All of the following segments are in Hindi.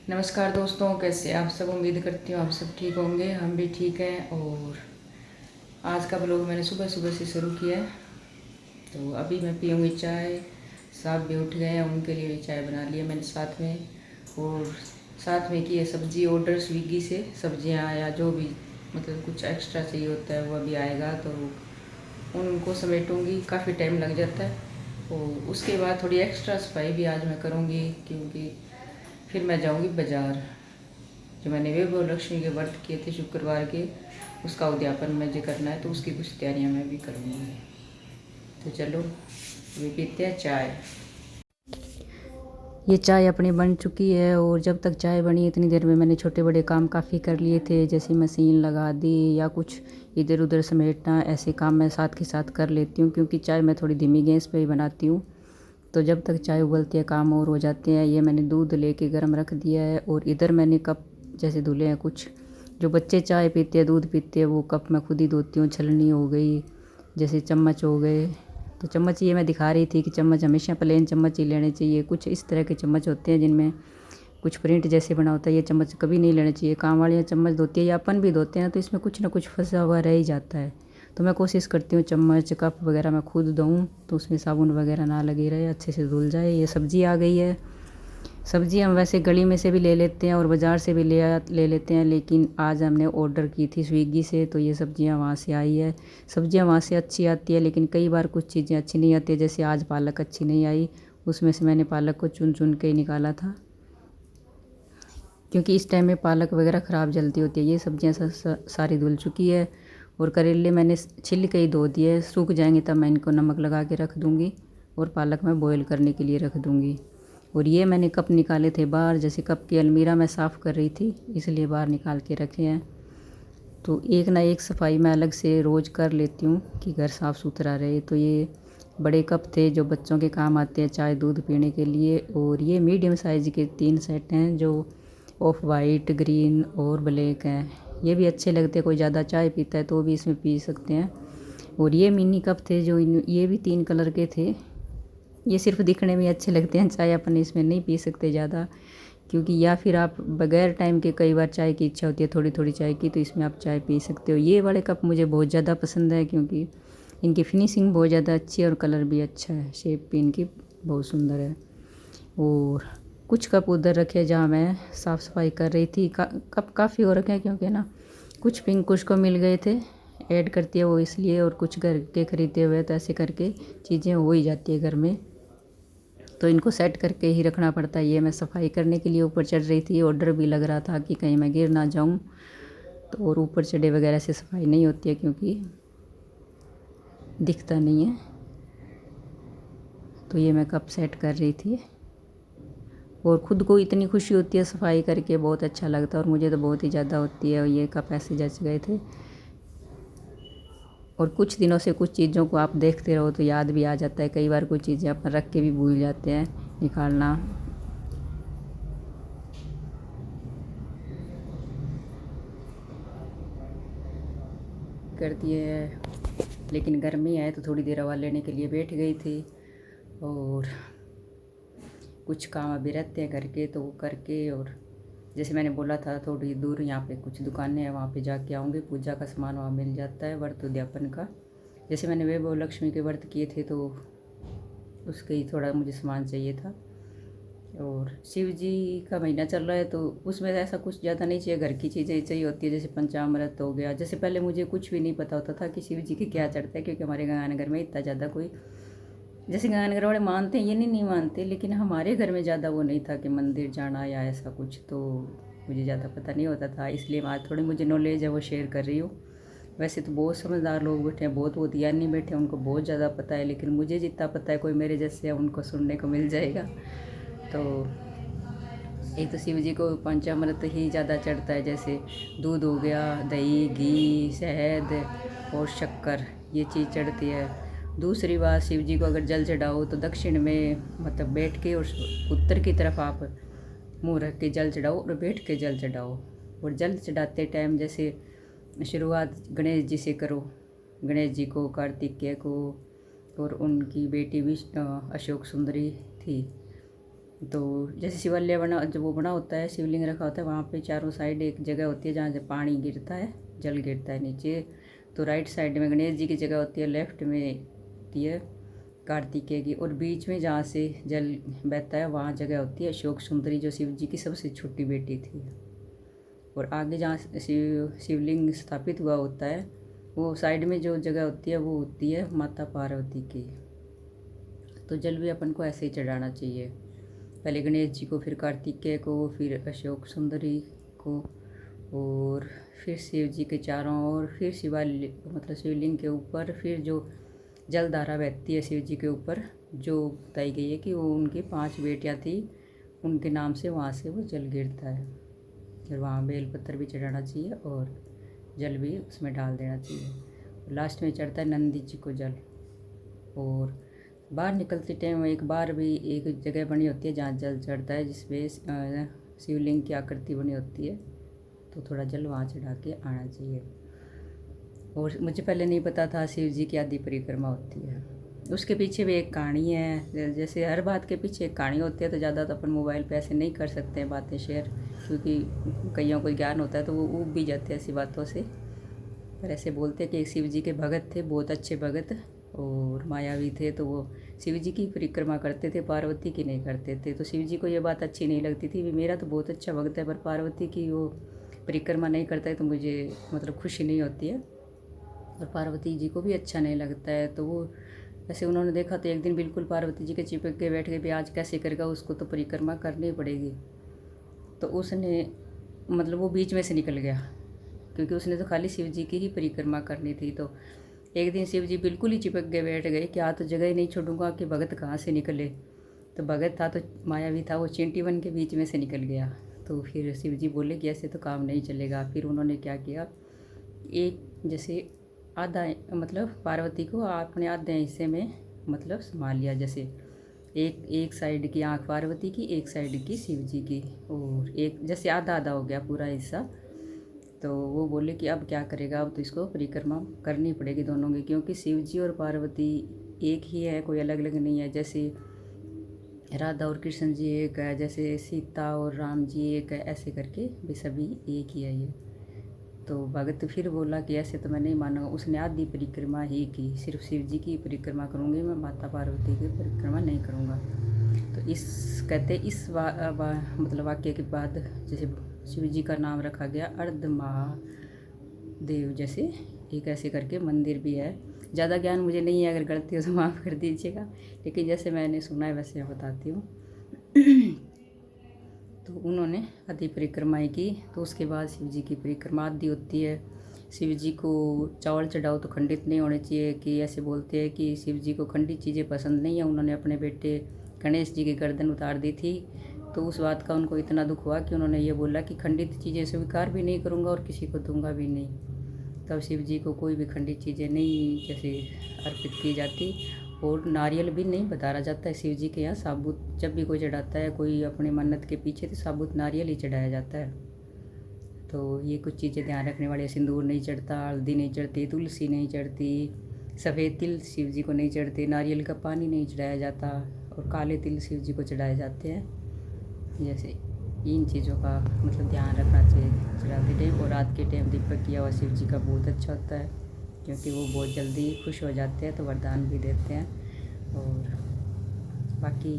नमस्कार दोस्तों, कैसे आप सब। उम्मीद करती हूँ आप सब ठीक होंगे, हम भी ठीक हैं। और आज का ब्लॉग मैंने सुबह सुबह से शुरू किया है। तो अभी मैं पीऊँगी चाय। साहब भी उठ गए हैं, उनके लिए भी चाय बना लिया मैंने साथ में। और साथ में की है सब्ज़ी ऑर्डर स्विगी से, सब्जियाँ या जो भी मतलब कुछ एक्स्ट्रा चाहिए होता है वो अभी आएगा, तो उनको समेटूँगी। काफ़ी टाइम लग जाता है। और उसके बाद थोड़ी एक्स्ट्रा सफाई भी आज मैं करूँगी, क्योंकि फिर मैं जाऊँगी बाज़ार। जो मैंने वैभव लक्ष्मी के व्रत किए थे शुक्रवार के, उसका उद्यापन मुझे करना है, तो उसकी कुछ तैयारियां मैं भी करूँगी। तो चलो अभी पीते हैं चाय। ये चाय अपनी बन चुकी है, और जब तक चाय बनी इतनी देर में मैंने छोटे बड़े काम काफ़ी कर लिए थे, जैसे मशीन लगा दी या कुछ इधर उधर समेटना। ऐसे काम मैं साथ के साथ कर लेती हूँ, क्योंकि चाय मैं थोड़ी धीमी गैस पे ही बनाती हूँ। तो जब तक चाय उबलती है काम और हो जाते हैं। ये मैंने दूध लेके गर्म रख दिया है, और इधर मैंने कप जैसे धुले हैं कुछ। जो बच्चे चाय पीते हैं, दूध पीते हैं, वो कप मैं खुद ही धोती हूँ। छलनी हो गई, जैसे चम्मच हो गए। तो चम्मच ये मैं दिखा रही थी कि चम्मच हमेशा प्लेन चम्मच ही लेने चाहिए। कुछ इस तरह के चम्मच होते हैं जिनमें कुछ प्रिंट जैसे बना होता है, ये चम्मच कभी नहीं लेने चाहिए। काम वाली चम्मच धोती है या अपन भी धोते हैं, तो इसमें कुछ ना कुछ फंसा हुआ रह ही जाता है। तो मैं कोशिश करती हूँ चम्मच कप वगैरह मैं खुद धोऊँ, तो उसमें साबुन वगैरह ना लगे रहे, अच्छे से धुल जाए। ये सब्ज़ी आ गई है। सब्ज़ी हम वैसे गली में से भी ले लेते हैं और बाज़ार से भी ले लेते हैं, लेकिन आज हमने ऑर्डर की थी स्विगी से, तो ये सब्ज़ियाँ वहाँ से आई है। सब्ज़ियाँ वहाँ से अच्छी आती है, लेकिन कई बार कुछ चीज़ें अच्छी नहीं आती है। जैसे आज पालक अच्छी नहीं आई, उसमें से मैंने पालक को चुन चुन के ही निकाला था, क्योंकि इस टाइम में पालक वगैरह ख़राब जल्दी होती है। ये सब्ज़ियाँ सारी धुल चुकी है, और करेले मैंने छिल के ही धो दिए। सूख जाएंगे तब मैं इनको नमक लगा के रख दूँगी, और पालक मैं बॉईल करने के लिए रख दूँगी। और ये मैंने कप निकाले थे बाहर, जैसे कप की अलमीरा मैं साफ़ कर रही थी, इसलिए बाहर निकाल के रखे हैं। तो एक ना एक सफाई मैं अलग से रोज़ कर लेती हूँ कि घर साफ़ सुथरा रहे। तो ये बड़े कप थे जो बच्चों के काम आते हैं चाय दूध पीने के लिए, और ये मीडियम साइज़ के 3 सेट हैं जो ऑफ वाइट, ग्रीन और ब्लैक हैं। ये भी अच्छे लगते हैं, कोई ज़्यादा चाय पीता है तो भी इसमें पी सकते हैं। और ये मिनी कप थे जो ये भी 3 कलर के थे। ये सिर्फ दिखने में अच्छे लगते हैं, चाय अपन इसमें नहीं पी सकते ज़्यादा, क्योंकि या फिर आप बगैर टाइम के कई बार चाय की इच्छा होती है थोड़ी थोड़ी चाय की, तो इसमें आप चाय पी सकते हो। ये वाले कप मुझे बहुत ज़्यादा पसंद है, क्योंकि इनकी फिनिशिंग बहुत ज़्यादा अच्छी है और कलर भी अच्छा है, शेप भी इनकी बहुत सुंदर है। और कुछ कप उधर रखे जहाँ मैं साफ़ सफाई कर रही थी। कप काफ़ी हो रखे हैं, क्योंकि ना कुछ पिंक कुछ को मिल गए थे, ऐड करती है वो इसलिए, और कुछ घर के ख़रीदे हुए, तो ऐसे करके चीज़ें हो ही जाती है घर में। तो इनको सेट करके ही रखना पड़ता है। ये मैं सफाई करने के लिए ऊपर चढ़ रही थी, ऑर्डर भी लग रहा था कि कहीं मैं गिर ना जाऊं। तो और ऊपर चढ़े वगैरह से सफाई नहीं होती है, क्योंकि दिखता नहीं है। तो ये मैं कप सेट कर रही थी, और ख़ुद को इतनी खुशी होती है सफाई करके, बहुत अच्छा लगता है। और मुझे तो बहुत ही ज़्यादा होती है। और ये कप ऐसे जच गए थे। और कुछ दिनों से कुछ चीज़ों को आप देखते रहो तो याद भी आ जाता है। कई बार कुछ चीज़ें अपन रख के भी भूल जाते हैं निकालना। कर दिए है, लेकिन गर्मी है तो थोड़ी देर हवा लेने के लिए बैठ गई थी। और कुछ काम अभी रहते हैं करके, तो वो करके, और जैसे मैंने बोला था थोड़ी दूर यहाँ पे कुछ दुकानें हैं, वहाँ पे जाके आऊँगी। पूजा का सामान वहाँ मिल जाता है, व्रत उद्यापन का। जैसे मैंने वैभव लक्ष्मी के व्रत किए थे, तो उसके ही थोड़ा मुझे सामान चाहिए था। और शिव जी का महीना चल रहा है, तो उसमें ऐसा कुछ ज़्यादा नहीं चाहिए, घर की चीज़ें ही चाहिए होती है। जैसे पंचामृत हो गया। जैसे पहले मुझे कुछ भी नहीं पता होता था कि शिव जी के क्या चढ़ता है, क्योंकि हमारे गंगानगर में इतना ज़्यादा कोई, जैसे गंगानगर वाले मानते हैं ये नहीं मानते, लेकिन हमारे घर में ज़्यादा वो नहीं था कि मंदिर जाना या ऐसा कुछ। तो मुझे ज़्यादा पता नहीं होता था, इसलिए आज थोड़ी मुझे नॉलेज है वो शेयर कर रही हूँ। वैसे तो बहुत समझदार लोग बैठे हैं, बहुत ज्ञानी बैठे हैं, उनको बहुत ज़्यादा पता है, लेकिन मुझे जितना पता है कोई मेरे जैसे है उनको सुनने को मिल जाएगा। तो एक तो शिव जी को पंचामृत ही ज़्यादा चढ़ता है, जैसे दूध हो गया, दही, घी, शहद और शक्कर, ये चीज़ चढ़ती है। दूसरी बात, शिव जी को अगर जल चढ़ाओ तो दक्षिण में मतलब बैठ के, और उत्तर की तरफ आप मुंह रख के जल चढ़ाओ, और बैठ के जल चढ़ाओ। और जल चढ़ाते टाइम जैसे शुरुआत गणेश जी से करो। गणेश जी को, कार्तिकेय को, और उनकी बेटी भी अशोक सुंदरी थी, तो जैसे शिवालय बना, जब वो बना होता है, शिवलिंग रखा होता है, वहाँ पे चारों साइड एक जगह होती है जहाँ से पानी गिरता है, जल गिरता है नीचे। तो राइट साइड में गणेश जी की जगह होती है, लेफ्ट में होती है कार्तिकेय की, और बीच में जहाँ से जल बहता है वहाँ जगह होती है अशोक सुंदरी, जो शिव जी की सबसे छोटी बेटी थी। और आगे जहाँ शिवलिंग स्थापित हुआ होता है, वो साइड में जो जगह होती है वो होती है माता पार्वती की। तो जल भी अपन को ऐसे ही चढ़ाना चाहिए, पहले गणेश जी को, फिर कार्तिकेय को, फिर अशोक सुंदरी को, और फिर शिव जी के चारों ओर, फिर मतलब शिवलिंग के ऊपर, फिर जो जलधारा बहती है शिव जी के ऊपर, जो बताई गई है कि वो उनकी 5 बेटियां थी, उनके नाम से वहाँ से वो जल गिरता है। फिर वहाँ बेलपत्र भी चढ़ाना चाहिए और जल भी उसमें डाल देना चाहिए। लास्ट में चढ़ता है नंदी जी को जल। और बाहर निकलते टाइम एक बार भी एक जगह बनी होती है जहाँ जल चढ़ता है, जिसमें शिवलिंग की आकृति बनी होती है, तो थोड़ा जल वहाँ चढ़ा के आना चाहिए। और मुझे पहले नहीं पता था शिव जी की आदि परिक्रमा होती है। उसके पीछे भी एक कहानी है, जैसे हर बात के पीछे एक कहानी होती है, तो ज़्यादा तो अपन मोबाइल पे ऐसे नहीं कर सकते हैं बातें शेयर, क्योंकि कईयों को ज्ञान होता है तो वो ऊब भी जाते हैं ऐसी बातों से। पर ऐसे बोलते हैं कि एक शिव जी के भगत थे, बहुत अच्छे भगत और मायावी थे, तो वो शिव जी की परिक्रमा करते थे, पार्वती की नहीं करते थे। तो शिव जी को ये बात अच्छी नहीं लगती थी, भी मेरा तो बहुत अच्छा भगत है पर पार्वती की वो परिक्रमा नहीं करता है, तो मुझे मतलब खुशी नहीं होती है, और पार्वती जी को भी अच्छा नहीं लगता है। तो वो ऐसे उन्होंने देखा तो एक दिन बिल्कुल पार्वती जी के चिपक के बैठ गए, भी आज कैसे करेगा, उसको तो परिक्रमा करनी पड़ेगी। तो उसने मतलब वो बीच में से निकल गया, क्योंकि उसने तो खाली शिव जी की ही परिक्रमा करनी थी। तो एक दिन शिव जी बिल्कुल ही चिपक के बैठ गए कि आज तो जगह ही नहीं छोड़ूंगा कि भगत कहाँ से निकले। तो भगत था तो मायावी था, वो चींटी बन के बीच में से निकल गया। तो फिर शिव जी बोले कि ऐसे तो काम नहीं चलेगा। फिर उन्होंने क्या किया, एक जैसे आधा मतलब पार्वती को अपने आधे हिस्से में मतलब संभाल लिया, जैसे एक साइड की आँख पार्वती की, एक साइड की शिव जी की, और एक जैसे आधा आधा हो गया पूरा हिस्सा। तो वो बोले कि अब क्या करेगा, अब तो इसको परिक्रमा करनी पड़ेगी दोनों की, क्योंकि शिव जी और पार्वती एक ही है, कोई अलग अलग नहीं है। जैसे राधा और कृष्ण जी एक है, जैसे सीता और राम जी एक है, ऐसे करके भी सभी एक ही है ये। तो भगत फिर बोला कि ऐसे तो मैं नहीं मानूंगा। उसने आधी परिक्रमा ही की, सिर्फ शिव जी की परिक्रमा करूँगी मैं, माता पार्वती की परिक्रमा नहीं करूँगा। तो इस कहते इस मतलब वाक्य के बाद जैसे शिव जी का नाम रखा गया अर्ध महादेव, जैसे एक ऐसे करके मंदिर भी है। ज़्यादा ज्ञान मुझे नहीं है, अगर गलती हो तो माफ़ कर दीजिएगा, लेकिन जैसे मैंने सुना है वैसे मैं बताती हूँ। तो उन्होंने आधी परिक्रमाएँ की, तो उसके बाद शिव जी की परिक्रमा आदि होती है। शिव जी को चावल चढ़ाओ तो खंडित नहीं होने चाहिए, कि ऐसे बोलते हैं कि शिव जी को खंडित चीज़ें पसंद नहीं है। उन्होंने अपने बेटे गणेश जी की गर्दन उतार दी थी, तो उस बात का उनको इतना दुख हुआ कि उन्होंने ये बोला कि खंडित चीज़ें स्वीकार भी नहीं करूँगा और किसी को दूंगा भी नहीं। तब शिव जी को कोई भी खंडित चीज़ें नहीं जैसे अर्पित की जाती, और नारियल भी नहीं बताया जाता है शिव जी के यहाँ। साबुत जब भी कोई चढ़ाता है कोई अपने मन्नत के पीछे, तो साबुत नारियल ही चढ़ाया जाता है। तो ये कुछ चीज़ें ध्यान रखने वाले, सिंदूर नहीं चढ़ता, हल्दी नहीं चढ़ती, तुलसी नहीं चढ़ती, सफ़ेद तिल शिव जी को नहीं चढ़ते, नारियल का पानी नहीं चढ़ाया जाता, और काले तिल शिव जी को चढ़ाए जाते हैं। जैसे इन चीज़ों का मतलब ध्यान रखना चाहिए चढ़ाते टाइम। और रात के टाइम दीपक किया हुआ शिव जी का बहुत अच्छा होता है, क्योंकि वो बहुत जल्दी खुश हो जाते हैं, तो वरदान भी देते हैं। और बाकी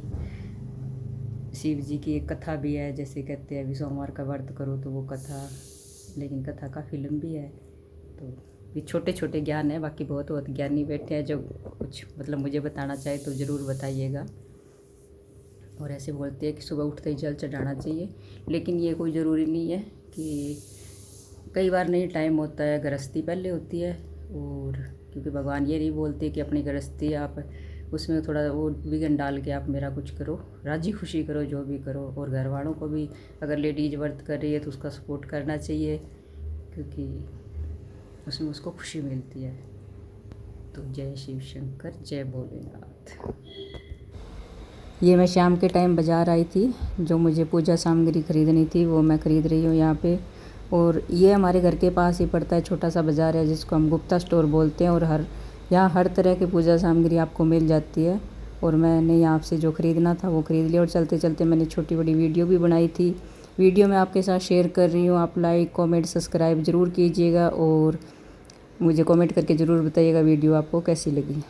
शिव जी की एक कथा भी है, जैसे कहते हैं अभी सोमवार का व्रत करो, तो वो कथा, लेकिन कथा काफ़ी लंबी है। तो ये छोटे छोटे ज्ञान है, बाकी बहुत बहुत ज्ञानी बैठे हैं जो कुछ मतलब मुझे बताना चाहे तो ज़रूर बताइएगा। और ऐसे बोलते हैं कि सुबह उठते ही जल चढ़ाना चाहिए, लेकिन ये कोई ज़रूरी नहीं है, कि कई बार नहीं टाइम होता है, गृहस्थी पहले होती है। और क्योंकि भगवान ये नहीं बोलते कि अपनी गृहस्थी आप उसमें थोड़ा वो विघन डाल के आप मेरा कुछ करो, राजी खुशी करो, जो भी करो। और घर वालों को भी अगर लेडीज व्रत कर रही है तो उसका सपोर्ट करना चाहिए, क्योंकि उसमें उसको खुशी मिलती है। तो जय शिव शंकर, जय भोलेनाथ। ये मैं शाम के टाइम बाज़ार आई थी, जो मुझे पूजा सामग्री खरीदनी थी वो मैं ख़रीद रही हूँ यहाँ पे। और ये हमारे घर के पास ही पड़ता है, छोटा सा बाज़ार है जिसको हम गुप्ता स्टोर बोलते हैं। और यहाँ हर तरह की पूजा सामग्री आपको मिल जाती है। और मैंने यहाँ से जो ख़रीदना था वो ख़रीद लिया। और चलते चलते मैंने छोटी बड़ी वीडियो भी बनाई थी, वीडियो मैं आपके साथ शेयर कर रही हूँ। आप लाइक कमेंट सब्सक्राइब ज़रूर कीजिएगा और मुझे कमेंट करके ज़रूर बताइएगा वीडियो आपको कैसी लगी।